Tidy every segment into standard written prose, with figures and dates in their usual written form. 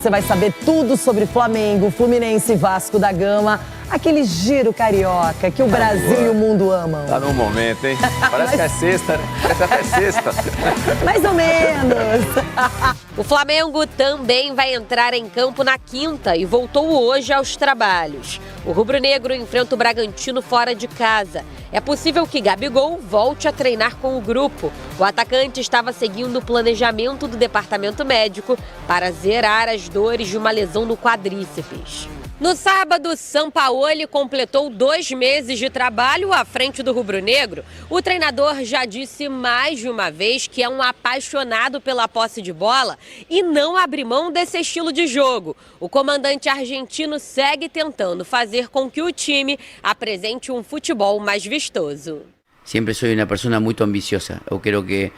Você vai saber tudo sobre Flamengo, Fluminense e Vasco da Gama. Aquele giro carioca que o Brasil e o mundo amam. Tá num momento, hein? Parece que é sexta, né? Parece até sexta. Mais ou menos. O Flamengo também vai entrar em campo na quinta e voltou hoje aos trabalhos. O rubro-negro enfrenta o Bragantino fora de casa. É possível que Gabigol volte a treinar com o grupo. O atacante estava seguindo o planejamento do departamento médico para zerar as dores de uma lesão no quadríceps. No sábado, Sampaoli completou 2 meses de trabalho à frente do rubro-negro. O treinador já disse mais de uma vez que é um apaixonado pela posse de bola e não abre mão desse estilo de jogo. O comandante argentino segue tentando fazer com que o time apresente um futebol mais vistoso. Sempre sou uma pessoa muito ambiciosa. Eu quero que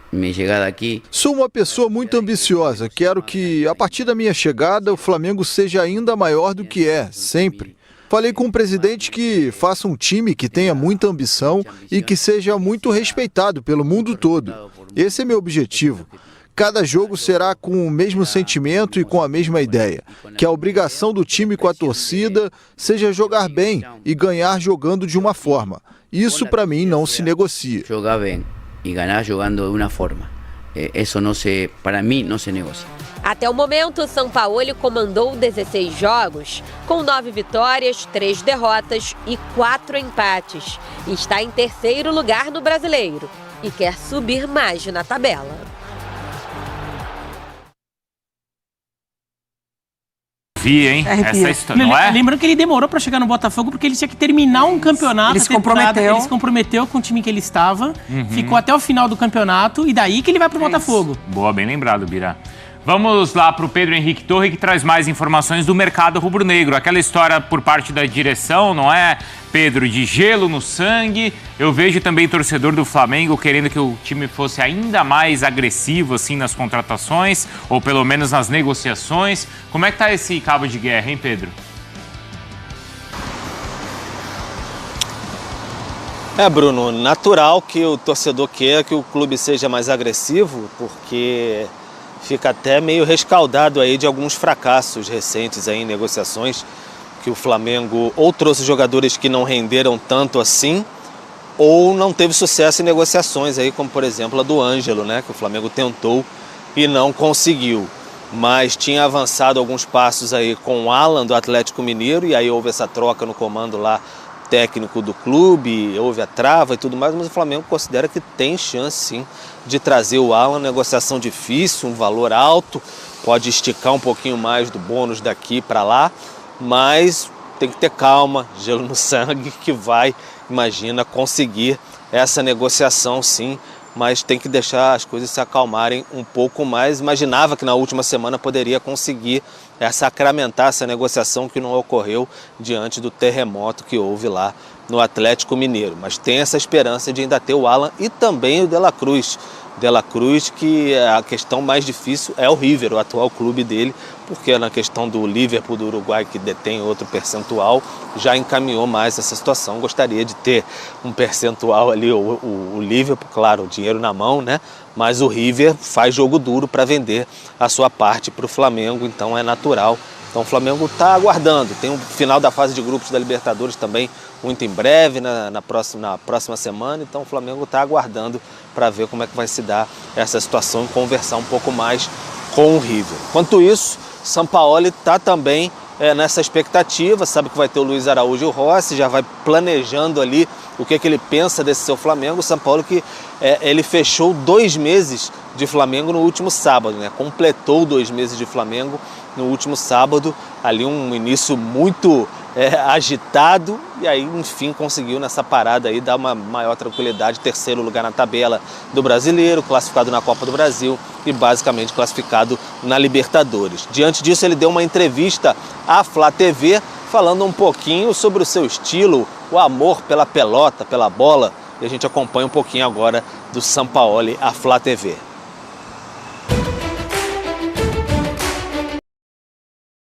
minha chegada aqui... Sou uma pessoa muito ambiciosa. Quero que, a partir da minha chegada, o Flamengo seja ainda maior do que é, sempre. Falei com o presidente que faça um time que tenha muita ambição e que seja muito respeitado pelo mundo todo. Esse é meu objetivo. Cada jogo será com o mesmo sentimento e com a mesma ideia. Que a obrigação do time com a torcida seja jogar bem e ganhar jogando de uma forma. Isso, para mim, não se negocia. Jogar bem e ganhar jogando de uma forma. Isso não se, para mim, não se negocia. Até o momento, o Sampaoli comandou 16 jogos, com 9 vitórias, 3 derrotas e 4 empates. Está em terceiro lugar no Brasileiro e quer subir mais na tabela. Hein? Essa história, não é? Lembrando que ele demorou para chegar no Botafogo porque ele tinha que terminar um campeonato. Ele se comprometeu. Ele se comprometeu com o time que ele estava, ficou até o final do campeonato e daí que ele vai pro Botafogo. Boa, bem lembrado, Bira. Vamos lá para o Pedro Henrique Torre, que traz mais informações do mercado rubro-negro. Aquela história por parte da direção, não é, Pedro, de gelo no sangue. Eu vejo também torcedor do Flamengo querendo que o time fosse ainda mais agressivo assim nas contratações, ou pelo menos nas negociações. Como é que tá esse cabo de guerra, hein, Pedro? Bruno, natural que o torcedor queira que o clube seja mais agressivo, porque fica até meio rescaldado aí de alguns fracassos recentes aí em negociações, que o Flamengo ou trouxe jogadores que não renderam tanto assim, ou não teve sucesso em negociações aí, como por exemplo a do Ângelo, né, que o Flamengo tentou e não conseguiu. Mas tinha avançado alguns passos aí com o Alan do Atlético Mineiro, e aí houve essa troca no comando lá técnico do clube, houve a trava e tudo mais, mas o Flamengo considera que tem chance sim de trazer o Alan, negociação difícil, um valor alto, pode esticar um pouquinho mais do bônus daqui para lá, mas tem que ter calma, gelo no sangue, que vai, imagina, conseguir essa negociação sim, mas tem que deixar as coisas se acalmarem um pouco mais. Imaginava que na última semana poderia conseguir sacramentar essa negociação que não ocorreu diante do terremoto que houve lá no Atlético Mineiro. Mas tem essa esperança de ainda ter o Alan e também o De La Cruz. De La Cruz, que a questão mais difícil é o River, o atual clube dele, porque na questão do Liverpool do Uruguai, que detém outro percentual, já encaminhou mais essa situação. Gostaria de ter um percentual ali, o Liverpool, claro, o dinheiro na mão, né? Mas o River faz jogo duro para vender a sua parte para o Flamengo, então é natural. Então o Flamengo está aguardando, tem o final da fase de grupos da Libertadores também muito em breve, na próxima semana, então o Flamengo está aguardando para ver como é que vai se dar essa situação e conversar um pouco mais com o River. Enquanto isso, Sampaoli está também nessa expectativa, sabe que vai ter o Luiz Araújo e o Rossi, já vai planejando ali o que ele pensa desse seu Flamengo. O Sampaoli que ele fechou 2 meses de Flamengo no último sábado, né? Completou 2 meses de Flamengo no último sábado, ali um início muito agitado, e aí enfim conseguiu nessa parada aí dar uma maior tranquilidade, 3º lugar na tabela do Brasileiro, classificado na Copa do Brasil e basicamente classificado na Libertadores. Diante disso ele deu uma entrevista à Flá TV falando um pouquinho sobre o seu estilo, o amor pela pelota, pela bola, e a gente acompanha um pouquinho agora do Sampaoli à Flá TV.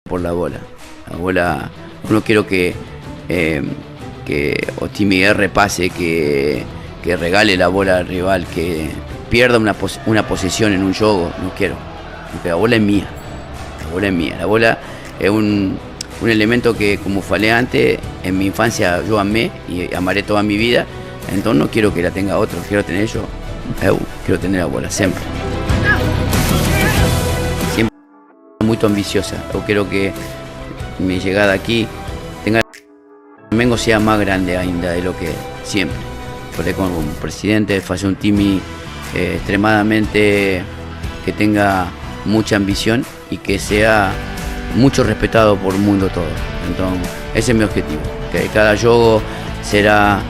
Por la bola. La bola, no quiero que o time erre pase, que regale la bola al rival, que pierda una posesión en un juego. No quiero, porque la bola es mía. La bola es mía. La bola es un elemento que, como falei antes, en mi infancia yo amé y amaré toda mi vida, entonces no quiero que la tenga otro, quiero tener yo, quiero tener la bola siempre. Siempre muy ambiciosa, yo quiero que mi llegada aquí tenga Flamengo sea más grande ainda de lo que siempre. Falei con un presidente, hacer un time extremadamente que tenga mucha ambición y que sea mucho respetado por el mundo todo. Entonces, ese es mi objetivo, que cada juego será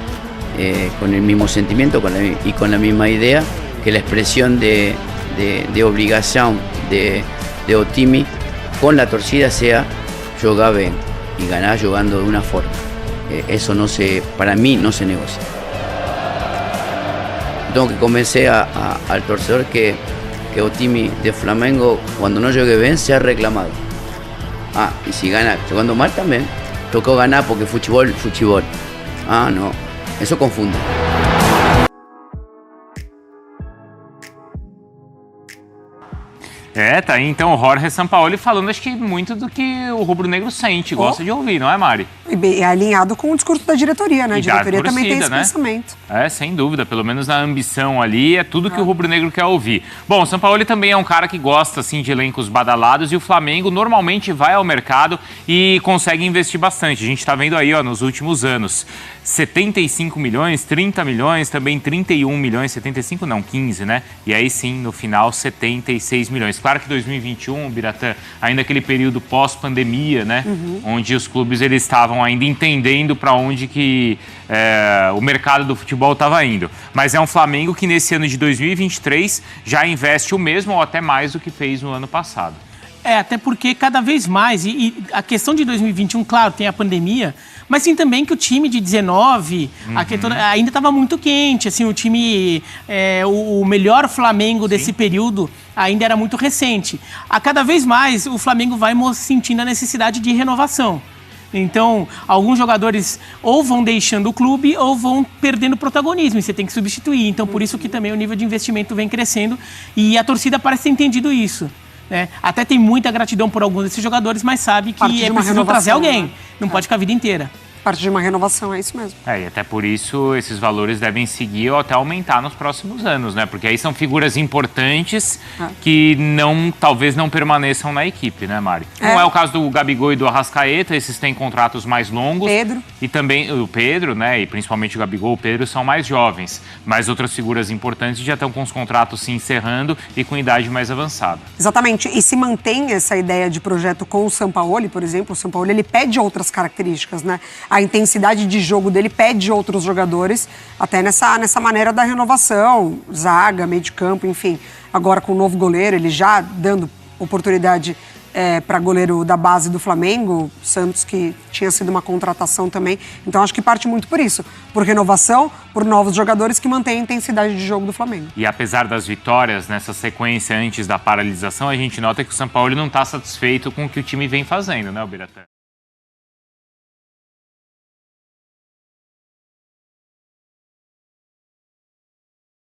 con el mismo sentimiento y con la misma idea, que la expresión de obligación de Otimi con la torcida sea jugar bien y ganar jugando de una forma. Eso para mí no se negocia. Tengo que convencer al torcedor que Otimi de Flamengo, cuando no juegue bien, sea reclamado. Y si gana jugando mal también, tocó ganar porque fútbol. No, eso confunde. Tá aí então o Jorge Sampaoli falando, acho que muito do que o rubro-negro sente, gosta de ouvir, não é, Mari? E é alinhado com o discurso da diretoria, né? A diretoria também tem esse pensamento. Sem dúvida, pelo menos na ambição ali, é tudo que o rubro-negro quer ouvir. Bom, o Sampaoli também é um cara que gosta, assim, de elencos badalados e o Flamengo normalmente vai ao mercado e consegue investir bastante. A gente tá vendo aí, ó, nos últimos anos, 75 milhões, 30 milhões, também 31 milhões, 75 não, 15, né? E aí sim, no final, 76 milhões. Claro que 2021, Biratã, ainda aquele período pós-pandemia, né? Onde os clubes eles estavam ainda entendendo para onde que o mercado do futebol estava indo. Mas é um Flamengo que nesse ano de 2023 já investe o mesmo ou até mais do que fez no ano passado. Até porque cada vez mais, e a questão de 2021, claro, tem a pandemia, mas sim também que o time de 19 ainda estava muito quente, assim, o time, o melhor Flamengo desse período ainda era muito recente. A cada vez mais o Flamengo vai sentindo a necessidade de renovação. Então, alguns jogadores ou vão deixando o clube ou vão perdendo protagonismo e você tem que substituir. Então, por isso que também o nível de investimento vem crescendo e a torcida parece ter entendido isso. Até tem muita gratidão por alguns desses jogadores, mas sabe que é preciso trazer alguém. Não pode ficar a vida inteira. Parte de uma renovação, é isso mesmo. E até por isso esses valores devem seguir ou até aumentar nos próximos anos, né? Porque aí são figuras importantes que talvez não permaneçam na equipe, né, Mari? Não é o caso do Gabigol e do Arrascaeta, esses têm contratos mais longos. Pedro. E também o Pedro, né? E principalmente o Gabigol, o Pedro são mais jovens. Mas outras figuras importantes já estão com os contratos se encerrando e com idade mais avançada. Exatamente. E se mantém essa ideia de projeto com o Sampaoli, por exemplo, o Sampaoli ele pede outras características, né? A intensidade de jogo dele pede outros jogadores, até nessa maneira da renovação, zaga, meio de campo, enfim. Agora com o novo goleiro, ele já dando oportunidade para goleiro da base do Flamengo, Santos, que tinha sido uma contratação também. Então acho que parte muito por isso, por renovação, por novos jogadores que mantêm a intensidade de jogo do Flamengo. E apesar das vitórias nessa sequência antes da paralisação, a gente nota que o Sampaoli não está satisfeito com o que o time vem fazendo, né, Biratã?